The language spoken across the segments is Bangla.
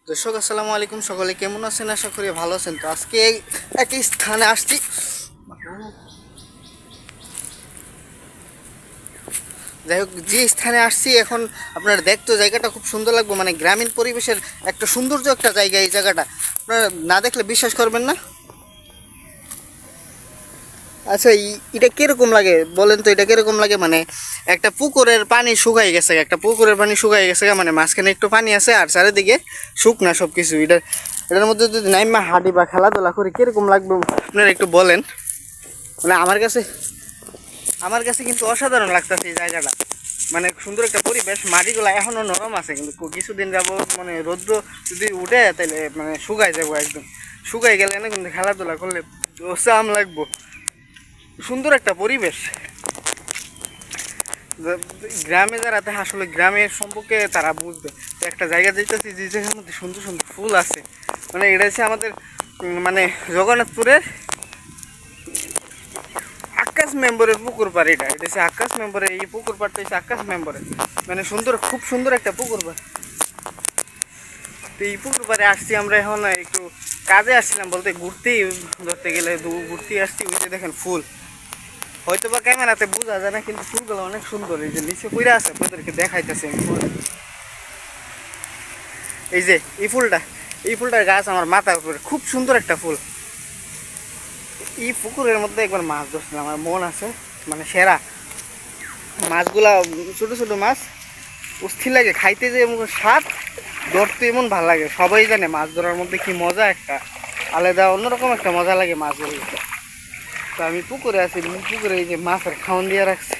দর্শক আসসালামু আলাইকুম, সকলে কেমন আছেন? আশা করি ভালো আছেন। তো আজকে একই স্থানে আসছি। যাই হোক, যে স্থানে আসছি এখন আপনারা দেখতো জায়গাটা খুব সুন্দর লাগবে, মানে গ্রামীণ পরিবেশের একটা সৌন্দর্য একটা জায়গা। এই জায়গাটা আপনারা না দেখলে বিশ্বাস করবেন না। আচ্ছা, এটা কিরকম লাগে বলেন তো? এটা কিরকম লাগে মানে একটা পুকুরের পানি শুকাই গেছে, একটা পুকুরের পানি শুকাই গেছে, মানে মাঝখানে একটু পানি আছে আর চারিদিকে শুকনা সব কিছু। এটার মধ্যে যদি নাইমা হাঁটি বা খেলাধুলা করি কিরকম লাগবে আপনারা একটু বলেন। মানে আমার কাছে কিন্তু অসাধারণ লাগতেছে এই জায়গাটা। মানে সুন্দর একটা পরিবেশ, মাটিগুলো এখনো নরম আছে, কিন্তু কিছুদিন যাব মানে রৌদ্র যদি উঠে তাহলে মানে শুকাই যাবো একদম। শুকাই গেলে না কিন্তু খেলাধুলা করলে ওসাম লাগবো। সুন্দর একটা পরিবেশ। গ্রামে যারা থাকে আসলে গ্রামের সম্পর্কে তারা বুঝবে। তো একটা জায়গা যেতেছি যে জায়গার মধ্যে সুন্দর সুন্দর ফুল আছে, মানে এটা হচ্ছে আমাদের মানে জগন্নাথপুরের আকাশ মেম্বরের পুকুর পাড়। এটা হচ্ছে আকাশ মেম্বরের, এই পুকুর পাড়টা হচ্ছে আকাশ মেম্বরের, মানে সুন্দর, খুব সুন্দর একটা পুকুর পাড়। তো এই পুকুর পাড়ে আসছি আমরা এখন একটু কাজে আসছিলাম, বলতে ঘুরতেই ধরতে গেলে ঘুরতেই আসছি। ওই যে দেখেন ফুল, হয়তো বা ক্যামেরাতে বোঝা যায় না, কিন্তু ফুলগুলো অনেক সুন্দর। এই যে নিচে পড়ে আছে, আপনাদেরকে দেখাইতেছে ফুল। এই যে এই ফুলটার গাছ আমার মাথার উপরে, খুব সুন্দর একটা ফুল। এই পুকুরের মধ্যে একবার মাছ ধরছিলাম, আমার মন আছে মানে সেরা মাছগুলা। ছোট ছোট মাছ অস্থির লাগে খাইতে, যে এমন স্বাদ, ধরতে এমন ভালো লাগে। সবাই জানে মাছ ধরার মধ্যে কি মজা, একটা আলাদা অন্যরকম একটা মজা লাগে মাছ ধরতে। তো আমি পুকুরে আছি, পুকুরে এই যে মাছের খাওয়ান দিয়ে রাখছে।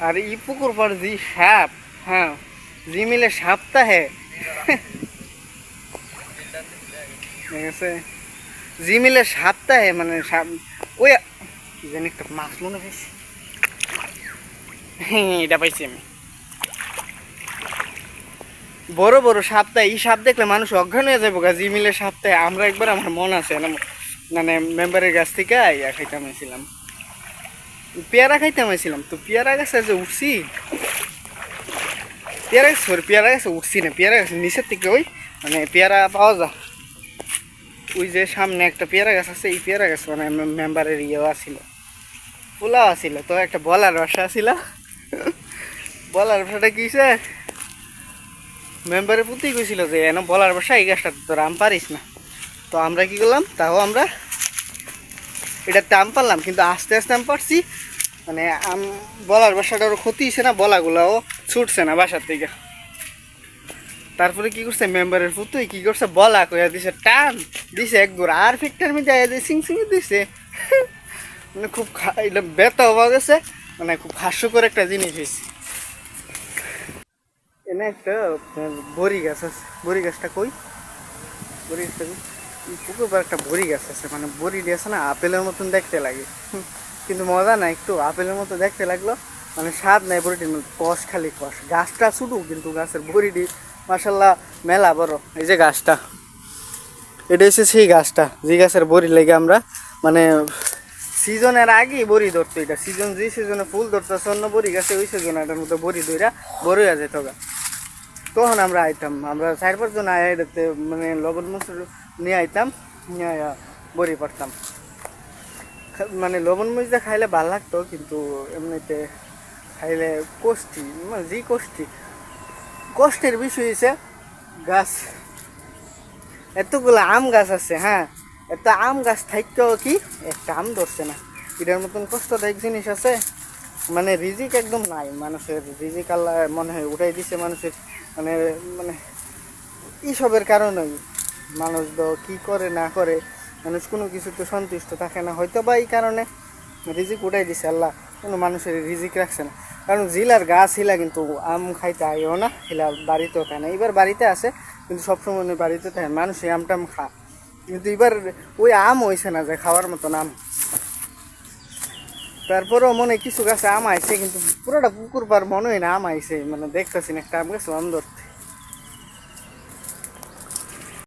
আর এই পুকুর পর যে সাপ, হ্যাঁ, জি মিলে সাপটা হ্যাঁ, ঠিক আছে, জি মিলে সাপটা হ্যাঁ, মানে সাপ ওই কি জানি একটা মাছ মনে হয়েছে। হ্যাঁ, এটা পাইছি আমি, বড় বড় সাপটা। এই সাপ দেখলে মানুষ অজ্ঞান হয়ে যাবো গা, জি মিলে সাপটা। আমরা একবার, আমার মন আছে না, মানে মেম্বারের কাছ থেকে ইয়া খাইতাম হয়েছিলাম, পেয়ারা খাইতাম হয়েছিলাম। তো পেয়ারা গাছে যে উঠছি, পেয়ারা গাছে উঠছি না, পেয়ারা গাছে নিচের থেকে ওই মানে পেয়ারা পাওয়া যায়। ওই যে সামনে একটা পেয়ারা গাছ আছে, এই পেয়ারা গাছ মানে মেম্বারের ইয়েও আসছিল, পোলাও আসছিল। তো একটা বলার বাসা আসছিল, বলার বাসাটা কি হয়েছে, মেম্বারের প্রতি গেছিল যে এন বলার বাসা, এই গাছটা তো আম পারিস না। তো আমরা কি করলাম, তাও আমরা এটাতে আম পারলাম, কিন্তু আস্তে আস্তে আম পারছি। মানে আম বলার বাসাটারও ক্ষতি হয়েছে না, বলাগুলাও ছুটছে না বাসার থেকে। তারপরে কি করছে মেম্বারের পুতুই, কি করছে, বলা কইয়া দিছে, টান দিছে একদূর, আর ফিকটার মধ্যে সিং সিং দিছে। মানে খুব এটা ব্যথা হওয়া গেছে, মানে খুব হাস্যকর একটা জিনিস হয়েছে। এনে একটা বড়ি গাছ আছে, বড়ি গাছটা কই, বড়ি গাছটা কই, পুকুর পর একটা বড়ি গাছ আছে, মানে বড়ি আছে না, আপেলের মতন দেখতে লাগে, কিন্তু মজা না, একটু আপেলের মতো দেখতে লাগলো, মানে স্বাদ নাই বড়িটির, কষ খালি কষ। গাছটা ছোটো, কিন্তু গাছের বড়িটি মাসাল্লাহ মেলা বড়। এই যে গাছটা, এটা হচ্ছে সেই গাছটা যে গাছের বড়ি লেগে আমরা মানে সিজনের আগেই বড়ি ধরতো। এটা সিজন, যে সিজনে ফুল ধরতেছে অন্য বড়ি গাছে, ওই সিজনে এটার মধ্যে বড়ি ধরা বড় হয়ে যেত গা। তখন আমরা আইতাম, আমরা 4-5 জন এটাতে মানে লবণ মরিচ নিয়ে আইতাম, নিয়ে বড়ি পারতাম। মানে লবণ মরিচটা খাইলে ভালো লাগতো, কিন্তু এমনিতে খাইলে কষ্টি, মানে যে কষ্টের বিষয় হয়েছে গাছ। এতগুলো আম গাছ আছে, হ্যাঁ, এত আম গাছ থাকতেও কি একটা আম ধরছে না। এটার মতন কষ্টদায়ক জিনিস আছে, মানে রিজিক একদম নাই মানুষের, রিজিক আল্লাহ মনে হয় উঠাই দিছে মানুষের। মানে মানে এইসবের কারণেই মানুষ তো কী করে না করে, মানুষ কোনো কিছুতে সন্তুষ্ট থাকে না, হয়তো বা এই কারণে রিজিক উঠাই দিছে আল্লাহ, কোনো মানুষের রিজিক রাখছে না। কারণ জিলার গাছ হিলা কিন্তু আম খাইতে আইও না, হিলা বাড়িতেও খায় না। এবার বাড়িতে আসে, কিন্তু সবসময় বাড়িতে থাকে মানুষ আম টাম খা, কিন্তু এবার ওই আম হয়েছে না যে খাওয়ার মতন আম। তারপরেও মনে হয় কিছু গাছে আম আইছে, কিন্তু পুরোটা পুকুর পার মনে হয় না আম আইছে, মানে দেখতেছি না একটা আম গাছ আম ধরতে।